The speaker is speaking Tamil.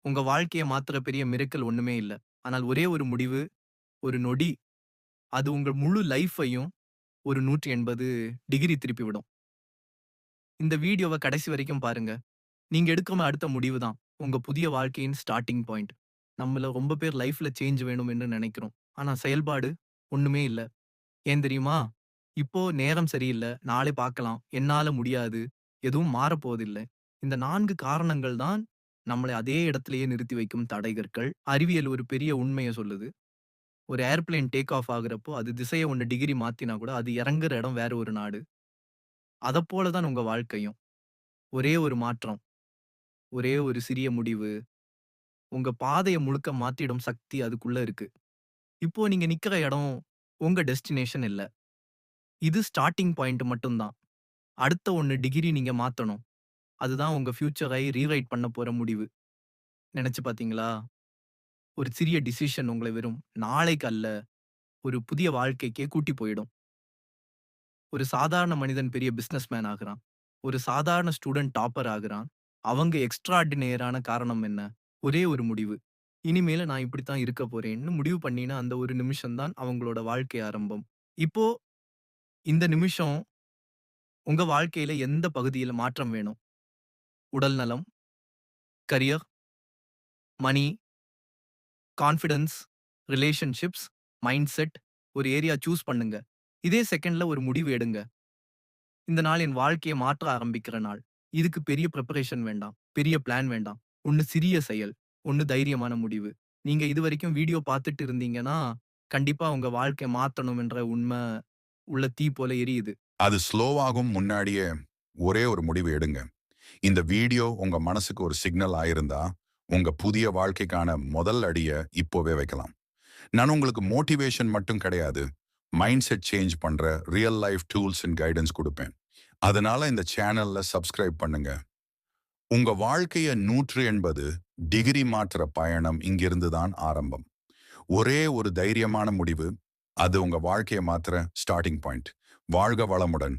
உங்க வாழ்க்கைய மாத்துற பெரிய மிரக்கல் ஒண்ணுமே இல்ல. ஆனால் ஒரே ஒரு முடிவு, ஒரு நொடி, அது உங்க முழு லைஃப்பையும் ஒரு 180 டிகிரி திருப்பி விடும். இந்த வீடியோவ கடைசி வரைக்கும் பாருங்க. நீங்க எடுக்கும் அடுத்த முடிவு தான், உங்க புதிய வாழ்க்கையின் ஸ்டார்ட்டிங் பாயிண்ட். நம்மள ரொம்ப பேர் லைஃப்ல சேஞ்ச் வேணும் என்று நெனைக்கிறோம். ஆனா செயல்பாடு ஒண்ணுமே இல்ல. ஏன் தெரியுமா? இப்போ நேரம் சரியில்ல, நாளை பார்க்கலாம், என்னால முடியாது, எதுவும் மாறப்போவதில்லை. இந்த 4 காரணங்கள் தான் நம்மளை அதே இடத்திலேயே நிறுத்தி வைக்கும் தடைகற்கள். அறிவியல் ஒரு பெரிய உண்மைய சொல்லுது. ஒரு ஏர்பிளேன் டேக் ஆஃப் ஆகுறப்போ, அது திசைய 1 டிகிரி மாத்தினா கூட, அது இறங்குற இடம் வேற ஒரு நாடு. அதப்போல தான் உங்க வாழ்க்கையும். ஒரே ஒரு மாற்றம், ஒரே ஒரு சிறிய முடிவு, உங்க பாதைய முழுக்க மாத்திடும் சக்தி அதுக்குள்ள இருக்கு. இப்போ நீங்க நிக்கிற இடம் உங்க டெஸ்டினேஷன் இல்ல. இது ஸ்டார்ட்டிங் பாயிண்ட் மட்டும் தான். அடுத்த 1 டிகிரி நீங்க மாத்தணும். அதுதான் உங்க ஃபியூச்சரை ரீரைட் பண்ண போற முடிவு. நெனச்சு பார்த்தீங்களா? ஒரு சிறிய டிசிஷன் உங்கள வெறும் நாளைக்கு அல்ல, ஒரு புதிய வாழ்க்கைக்கே கூட்டி போயிடும். ஒரு சாதாரண மனிதன் பெரிய பிசினஸ் மேன் ஆகுறான். ஒரு சாதாரண ஸ்டூடண்ட் டாப்பர் ஆகுறான். அவங்க எக்ஸ்ட்ராஆர்டினரியான காரணம் என்ன? ஒரே ஒரு முடிவு. இனிமேல நான் இப்படித்தான் இருக்க போறேன்னு முடிவு பண்ணின அந்த ஒரு நிமிஷம் தான் அவங்களோட வாழ்க்கை ஆரம்பம். இப்போ இந்த நிமிஷம் உங்க வாழ்க்கையில எந்த பகுதியில மாற்றம் வேணும்? உடல் நலம், career, money, confidence, relationships, mindset ஒரு ஏரியா சூஸ் பண்ணுங்க. இதே செகண்ட்ல ஒரு முடிவு எடுங்க. இந்த நாள் என் வாழ்க்கைய மாற்ற ஆரம்பிக்கிற நாள். இதுக்கு பெரிய பிரிப்பரேஷன் வேண்டாம். பெரிய பிளான் வேண்டாம். ஒண்ணு சிறிய செயல். ஒண்ணு தைரியமான முடிவு. நீங்க இதுவரைக்கும் வீடியோ பார்த்துட்டு இருந்தீங்கன்னா, கண்டிப்பா உங்க வாழ்க்கைய மாத்தணும் என்ற உண்ம உள்ள தீ போல எரியுது. அது ஸ்லோவாகும் முன்னாடியே ஒரே ஒரு முடிவு எடுங்க. இந்த வீடியோ உங்க மனசுக்கு ஒரு சிக்னல் ஆயிருந்தா, உங்க புதிய வாழ்க்கைக்கான முதல் அடிய இப்போவே வைக்கலாம். நான் உங்களுக்கு மோட்டிவேஷன் மட்டும் கிடையாது, மைண்ட் செட் சேஞ்ச் பண்ற real life tools and guidance குடுப்பேன். அதனால இந்த சேனல்ல சப்ஸ்கிரைப் பண்ணுங்க. உங்க வாழ்க்கைய 180 டிகிரி மாற்றுற பயணம் இங்கிருந்து தான் ஆரம்பம். ஒரே ஒரு தைரியமான முடிவு, அது உங்க வாழ்க்கைய மாத்துற ஸ்டார்ட்டிங் பாயிண்ட். வாழ்க வளமுடன்.